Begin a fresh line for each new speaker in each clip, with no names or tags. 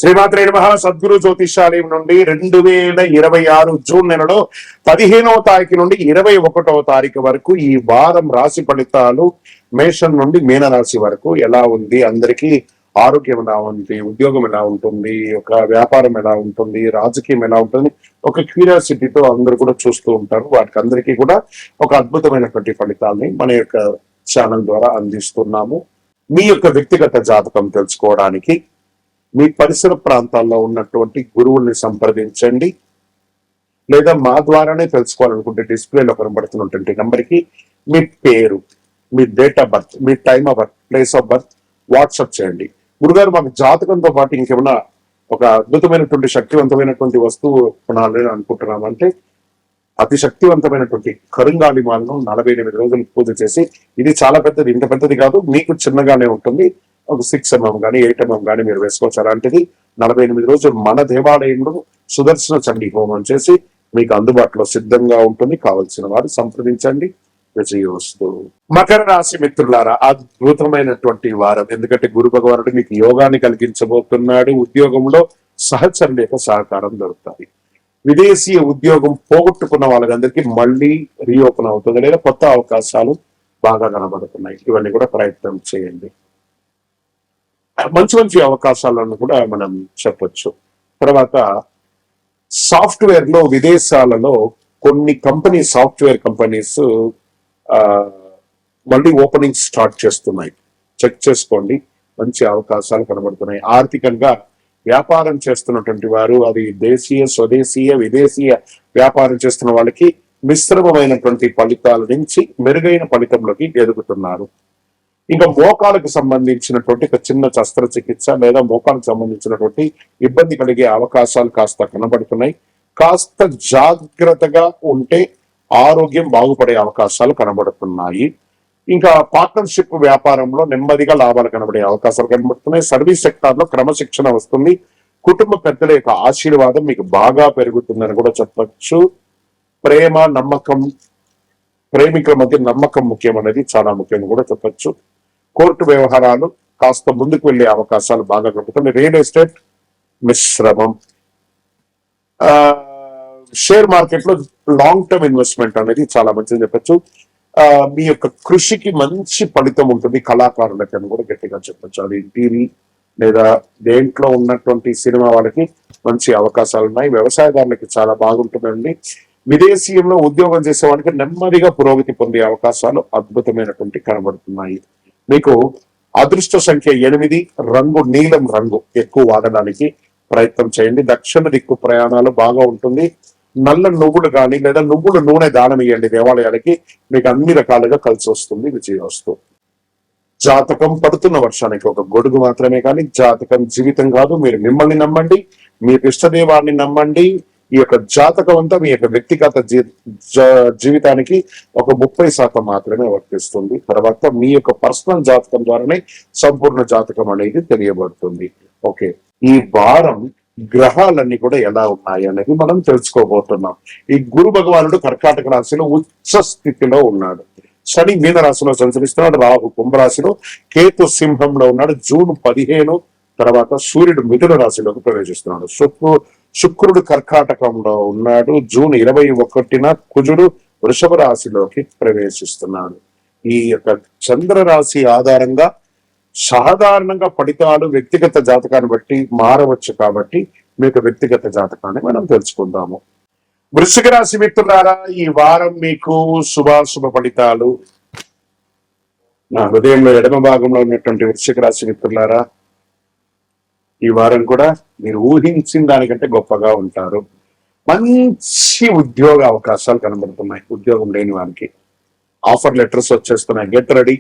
శ్రీమాత్రే నమః. సద్గురు జ్యోతిషాలయం నుండి 2026 జూన్ నెలలో 15వ తారీఖు నుండి 21వ తారీఖు వరకు ఈ వారం రాశి ఫలితాలు మేషం నుండి మీనరాశి వరకు ఎలా ఉంది, అందరికీ ఆరోగ్యం ఎలా ఉంది, ఉద్యోగం ఎలా ఉంటుంది, ఒక వ్యాపారం ఎలా ఉంటుంది, రాజకీయం ఎలా ఉంటుంది, ఒక క్యూరియాసిటీతో అందరూ కూడా చూస్తూ ఉంటారు. వాటికి అందరికీ కూడా ఒక అద్భుతమైనటువంటి ఫలితాలని మన యొక్క ఛానల్ ద్వారా అందిస్తున్నాము. మీ యొక్క వ్యక్తిగత జాతకం తెలుసుకోవడానికి మీ పరిసర ప్రాంతాల్లో ఉన్నటువంటి గురువుల్ని సంప్రదించండి, లేదా మా ద్వారానే తెలుసుకోవాలనుకుంటే డిస్ప్లేలో కనబడుతున్నటువంటి నంబర్కి మీ పేరు, మీ డేట్ ఆఫ్ బర్త్, మీ time of birth, place of birth WhatsApp చేయండి. గురుగారు మాకు జాతకంతో పాటు ఇంకేమైనా ఒక అద్భుతమైనటువంటి శక్తివంతమైనటువంటి వస్తువు కొనాలని అనుకుంటున్నామంటే అతి శక్తివంతమైనటువంటి కరుంగాలి మాలను 48 రోజులు పూజ చేసి, ఇది చాలా పెద్దది, ఇంత పెద్దది కాదు, మీకు చిన్నగానే ఉంటుంది, ఒక 6 mm కానీ 8 mm కానీ మీరు వేసుకోవచ్చు. అలాంటిది 48 రోజులు మన దేవాలయంలో సుదర్శన చండీ హోమం చేసి మీకు అందుబాటులో సిద్ధంగా ఉంటుంది. కావలసిన వారు సంప్రదించండి. విజయోస్తు. మకర రాశి మిత్రులారా, అద్భుతమైనటువంటి వారం. ఎందుకంటే గురు భగవానుడు మీకు యోగాన్ని కలిగించబోతున్నాడు. ఉద్యోగంలో సహచరుల యొక్క సహకారం దొరుకుతుంది. విదేశీయ ఉద్యోగం పోగొట్టుకున్న వాళ్ళందరికీ మళ్ళీ రీఓపెన్ అవుతుంది, లేదా కొత్త అవకాశాలు బాగా కనబడుతున్నాయి. ఇవన్నీ కూడా ప్రయత్నం చేయండి. మంచి మంచి అవకాశాలను కూడా మనం చెప్పొచ్చు. తర్వాత సాఫ్ట్వేర్ లో విదేశాలలో కొన్ని సాఫ్ట్వేర్ కంపెనీస్ మళ్ళీ ఓపెనింగ్ స్టార్ట్ చేస్తున్నాయి. చెక్ చేసుకోండి, మంచి అవకాశాలు కనబడుతున్నాయి. ఆర్థికంగా వ్యాపారం చేస్తున్నటువంటి వారు, అది దేశీయ, స్వదేశీయ, విదేశీయ వ్యాపారం చేస్తున్న వాళ్ళకి మిశ్రమమైనటువంటి ఫలితాల నుంచి మెరుగైన ఫలితంలోకి ఎదుగుతున్నారు. ఇంకా మోకాలకు సంబంధించినటువంటి ఒక చిన్న శస్త్రచికిత్స లేదా మోకాలకు సంబంధించినటువంటి ఇబ్బంది కలిగే అవకాశాలు కాస్త కనబడుతున్నాయి. కాస్త జాగ్రత్తగా ఉంటే ఆరోగ్యం బాగుపడే అవకాశాలు కనబడుతున్నాయి. ఇంకా పార్ట్నర్షిప్ వ్యాపారంలో నెమ్మదిగా లాభాలు కనబడే అవకాశాలు కనబడుతున్నాయి. సర్వీస్ సెక్టార్ లో క్రమశిక్షణ వస్తుంది. కుటుంబ పెద్దల యొక్క ఆశీర్వాదం మీకు బాగా పెరుగుతుందని కూడా చెప్పచ్చు. ప్రేమ, నమ్మకం, ప్రేమికుల మధ్య నమ్మకం ముఖ్యం అనేది చాలా ముఖ్యం కూడా చెప్పచ్చు. కోర్టు వ్యవహారాలు కాస్త ముందుకు వెళ్లే అవకాశాలు బాగా కనబడుతున్నాయి. రియల్ ఎస్టేట్ మిశ్రమం. షేర్ మార్కెట్ లో లాంగ్ టర్మ్ ఇన్వెస్ట్మెంట్ అనేది చాలా మంచిది చెప్పచ్చు. మీ యొక్క కృషికి మంచి ఫలితం ఉంటుంది. కళాకారులకి అని కూడా గట్టిగా చెప్పచ్చు. అది టీవీ లేదా దేంట్లో ఉన్నటువంటి సినిమా వాళ్ళకి మంచి అవకాశాలు ఉన్నాయి. వ్యవసాయదారులకి చాలా బాగుంటుందండి. విదేశీయంలో ఉద్యోగం చేసే వాళ్ళకి నెమ్మదిగా పురోగతి పొందే అవకాశాలు అద్భుతమైనటువంటి కనబడుతున్నాయి. మీకు అదృష్ట సంఖ్య 8, రంగు నీలం రంగు ఎక్కువ వాడడానికి ప్రయత్నం చేయండి. దక్షిణ దిక్కు ప్రయాణాలు బాగా ఉంటుంది. నల్ల నువ్వులు కానీ లేదా నువ్వుల నూనె దానం ఇవ్వండి దేవాలయాలకి, మీకు అన్ని రకాలుగా కలిసి వస్తుంది. విజయోస్తు. జాతకం పడుతున్న వర్షానికి ఒక గొడుగు మాత్రమే కానీ జాతకం జీవితం కాదు. మీరు మిమ్మల్ని నమ్మండి, మీ ఇష్టదేవాన్ని నమ్మండి. ఈ యొక్క జాతకం అంతా మీ యొక్క వ్యక్తిగత జీవితానికి ఒక 30% మాత్రమే వర్తిస్తుంది. తర్వాత మీ యొక్క పర్సనల్ జాతకం ద్వారానే సంపూర్ణ జాతకం అనేది తెలియబడుతుంది. ఓకే, ఈ వారం గ్రహాలన్నీ కూడా ఎలా ఉన్నాయి అనేది మనం తెలుసుకోబోతున్నాం. ఈ గురు భగవానుడు కర్కాటక రాశిలో ఉచ్చ స్థితిలో ఉన్నాడు. శని మీన రాశిలో సంచరిస్తున్నాడు. రాహు కుంభరాశిలో, కేతు సింహంలో ఉన్నాడు. జూన్ 15 తర్వాత సూర్యుడు మిథున రాశిలోకి ప్రవేశిస్తున్నాడు. శుక్రుడు కర్కాటకంలో ఉన్నాడు. జూన్ 21న కుజుడు వృషభ రాశిలోకి ప్రవేశిస్తున్నాడు. ఈ యొక్క చంద్ర రాశి ఆధారంగా సాధారణంగా ఫలితాలు వ్యక్తిగత జాతకాన్ని బట్టి మారవచ్చు. కాబట్టి మీకు వ్యక్తిగత జాతకాన్ని మనం తెలుసుకుందాము. వృశ్చిక రాశి మిత్రులారా, ఈ వారం మీకు శుభాశుభ ఫలితాలు. నా హృదయంలో ఎడమ భాగంలో ఉన్నటువంటి వృశ్చిక రాశి మిత్రులారా, ఈ వారం కూడా మీరు ఊహించిన దానికంటే గొప్పగా ఉంటారు. మంచి ఉద్యోగ అవకాశాలు కనబడుతున్నాయి. ఉద్యోగం లేని వారికి ఆఫర్ లెటర్స్ వచ్చేస్తున్నాయి. Get ready.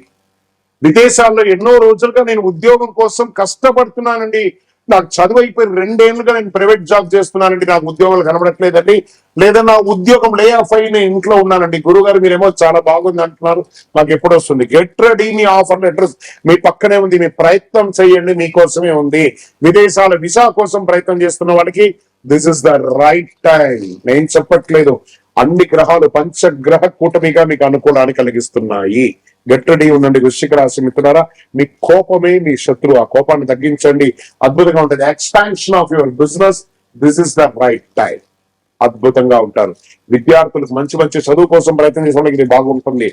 విదేశాల్లో ఎన్నో రోజులుగా నేను ఉద్యోగం కోసం కష్టపడుతున్నానండి, నాకు చదువు అయిపోయి 2 ఏళ్లుగా నేను ప్రైవేట్ జాబ్ చేస్తున్నానండి, నాకు ఉద్యోగాలు కనబడట్లేదండి, లేదా నా ఉద్యోగం లే ఆఫ్ అయి నేను ఇంట్లో ఉన్నానండి. గురుగారు మీరేమో చాలా బాగుంది అంటున్నారు, నాకు ఎప్పుడు వస్తుంది? Get ready. మీ ఆఫర్ లెటర్స్ మీ పక్కనే ఉంది. మీ ప్రయత్నం చేయండి, మీకోసమే ఉంది. విదేశాల వీసా కోసం ప్రయత్నం చేస్తున్న వాళ్ళకి this is the right time. నేను చెప్పట్లేదు, అన్ని గ్రహాలు పంచగ్రహ కూటమిగా మీకు అనుకూలాన్ని కలిగిస్తున్నాయి. గెట్ రెడీ ఉండండి వృశ్చిక రాశి మిత్రులారా. మీ కోపమే మీ శత్రువు, ఆ కోపాన్ని తగ్గించండి, అద్భుతంగా ఉంటుంది. Expansion of your business, this is the right time. అద్భుతంగా ఉంటారు. విద్యార్థులకు మంచి మంచి చదువు కోసం ప్రయత్నం చేసే ఇది బాగుంటుంది.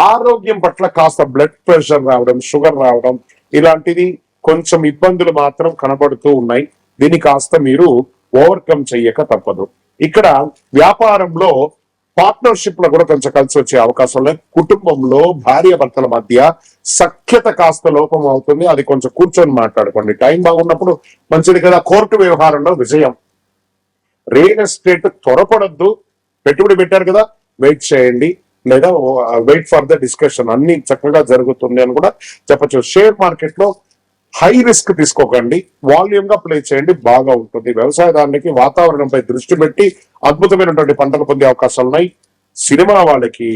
ఆరోగ్యం పట్ల కాస్త బ్లడ్ ప్రెషర్ రావడం, షుగర్ రావడం, ఇలాంటిది కొంచెం ఇబ్బందులు మాత్రం కనబడుతూ ఉన్నాయి. దీన్ని కాస్త మీరు ఓవర్కమ్ చెయ్యక తప్పదు. ఇక్కడ వ్యాపారంలో పార్ట్నర్షిప్ లో కూడా కొంచెం కలిసి వచ్చే అవకాశం లేదు. కుటుంబంలో భార్య భర్తల మధ్య సఖ్యత కాస్త లోపం అవుతుంది. అది కొంచెం కూర్చొని మాట్లాడుకోండి. టైం బాగున్నప్పుడు మంచిది కదా. కోర్టు వ్యవహారంలో విజయం. రియల్ ఎస్టేట్ త్వరపడద్దు, పెట్టుబడి పెట్టారు కదా, వెయిట్ చేయండి, లేదా వెయిట్ ఫర్ ద డిస్కషన్. అన్ని చక్కగా జరుగుతుంది అని కూడా చెప్పచ్చు. షేర్ మార్కెట్ లో హై రిస్క్ తీసుకోకండి, వాల్యూమ్ గా ప్లే చేయండి, బాగా ఉంటుంది. వ్యవసాయదారులకి వాతావరణంపై దృష్టి పెట్టి అద్భుతమైనటువంటి పంటలు పొందే అవకాశాలు ఉన్నాయి. సినిమా వాళ్ళకి,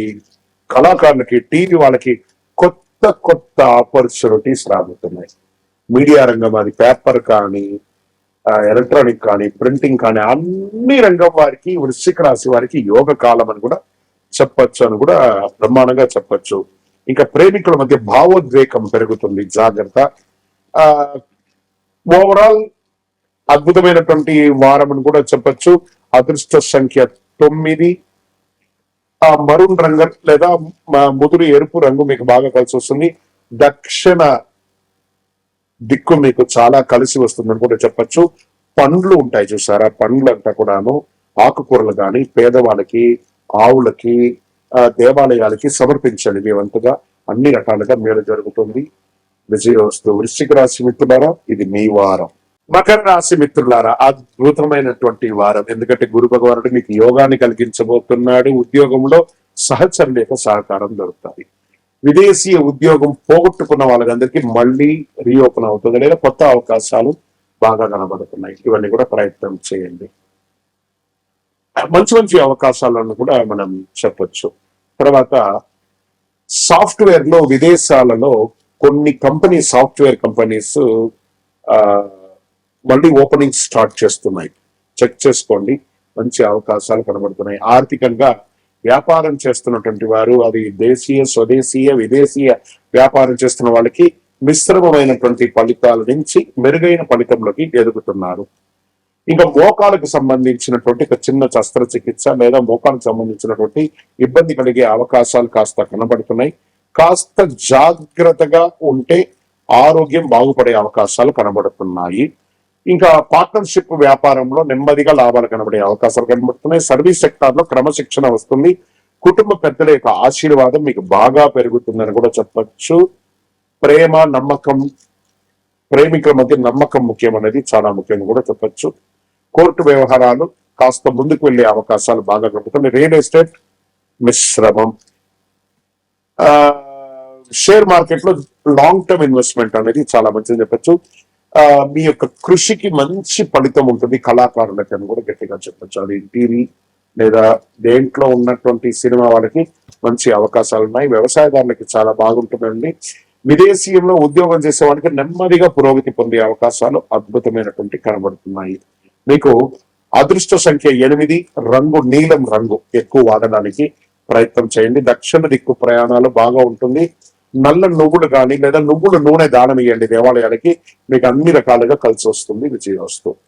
కళాకారులకి, టీవీ వాళ్ళకి కొత్త కొత్త ఆపర్చునిటీస్ రాబోతున్నాయి. మీడియా రంగం, అది పేపర్ కానీ, ఎలక్ట్రానిక్ కానీ, ప్రింటింగ్ కానీ, అన్ని రంగం వారికి, వృశ్చిక రాశి వారికి యోగ కాలం అని కూడా చెప్పచ్చు అని కూడా బ్రహ్మాండంగా చెప్పచ్చు. ఇంకా ప్రేమికుల మధ్య భావోద్వేగం పెరుగుతుంది, జాగ్రత్త. ఓవరాల్ అద్భుతమైనటువంటి వారం అని కూడా చెప్పచ్చు. అదృష్ట సంఖ్య 9. మరూన్ రంగు లేదా ముదురు ఎరుపు రంగు మీకు బాగా కలిసి వస్తుంది. దక్షిణ దిక్కు మీకు చాలా కలిసి వస్తుందని కూడా చెప్పచ్చు. పండ్లు ఉంటాయి చూసారా, పండ్లు అంతా కూడాను ఆకుకూరలు కానీ పేదవాళ్ళకి, ఆవులకి, దేవాలయాలకి సమర్పించండి. మీ వంతుగా అన్ని రకాలుగా మేలు జరుగుతుంది. విజయోస్తు. వృశ్చిక రాశి మిత్రులారా, ఇది మీ వారం. మకర రాశి మిత్రులారా, అద్భుతమైనటువంటి వారం. ఎందుకంటే గురు భగవానుడు మీకు యోగాన్ని కలిగించబోతున్నాడు. ఉద్యోగంలో సహచరుల యొక్క సహకారం దొరుకుతుంది. విదేశీయ ఉద్యోగం పోగొట్టుకున్న వాళ్ళందరికీ మళ్ళీ రీఓపెన్ అవుతుంది, లేదా కొత్త అవకాశాలు బాగా కనబడుతున్నాయి. ఇవన్నీ కూడా ప్రయత్నం చేయండి. మంచి మంచి అవకాశాలను కూడా మనం చెప్పొచ్చు. తర్వాత సాఫ్ట్వేర్ లో విదేశాలలో కొన్ని సాఫ్ట్వేర్ కంపెనీస్ మళ్ళీ ఓపెనింగ్ స్టార్ట్ చేస్తున్నాయి. చెక్ చేసుకోండి, మంచి అవకాశాలు కనబడుతున్నాయి. ఆర్థికంగా వ్యాపారం చేస్తున్నటువంటి వారు, అది దేశీయ, స్వదేశీయ, విదేశీయ వ్యాపారం చేస్తున్న వాళ్ళకి మిశ్రమమైనటువంటి ఫలితాల నుంచి మెరుగైన ఫలితంలోకి ఎదుగుతున్నారు. ఇంకా మోకాలకు సంబంధించినటువంటి ఒక చిన్న శస్త్రచికిత్స లేదా మోకాలకు సంబంధించినటువంటి ఇబ్బంది కలిగే అవకాశాలు కాస్త కనబడుతున్నాయి. కాస్త జాగ్రత్తగా ఉంటే ఆరోగ్యం బాగుపడే అవకాశాలు కనబడుతున్నాయి. ఇంకా పార్ట్నర్షిప్ వ్యాపారంలో నెమ్మదిగా లాభాలు కనబడే అవకాశాలు కనబడుతున్నాయి. సర్వీస్ సెక్టార్ లో క్రమశిక్షణ వస్తుంది. కుటుంబ పెద్దల యొక్క ఆశీర్వాదం మీకు బాగా పెరుగుతుందని కూడా చెప్పచ్చు. ప్రేమ, నమ్మకం, ప్రేమికుల మధ్య నమ్మకం ముఖ్యం అనేది చాలా ముఖ్యంగా కూడా చెప్పచ్చు. కోర్టు వ్యవహారాలు కాస్త ముందుకు వెళ్లే అవకాశాలు బాగా కనబడుతున్నాయి. రియల్ ఎస్టేట్ మిశ్రమం. షేర్ మార్కెట్ లో లాంగ్ టర్మ్ ఇన్వెస్ట్మెంట్ అనేది చాలా మంచిది చెప్పచ్చు. మీ యొక్క కృషికి మంచి ఫలితం ఉంటుంది. కళాకారులకి అని కూడా గట్టిగా చెప్పచ్చు. అది టీవీ లేదా దేంట్లో ఉన్నటువంటి సినిమా వాళ్ళకి మంచి అవకాశాలు ఉన్నాయి. వ్యవసాయదారులకి చాలా బాగుంటుందండి. విదేశీయంలో ఉద్యోగం చేసే వాళ్ళకి నెమ్మదిగా పురోగతి పొందే అవకాశాలు అద్భుతమైనటువంటి కనబడుతున్నాయి. మీకు అదృష్ట సంఖ్య 8, రంగు నీలం రంగు ఎక్కువ వాడడానికి ప్రయత్నం చేయండి. దక్షిణ దిక్కు ప్రయాణాలు బాగా ఉంటుంది. నల్ల నువ్వులు కానీ లేదా నువ్వుల నూనె దానం ఇవ్వండి దేవాలయాలకి, మీకు అన్ని రకాలుగా కలిసి వస్తుంది. విజయోస్తు.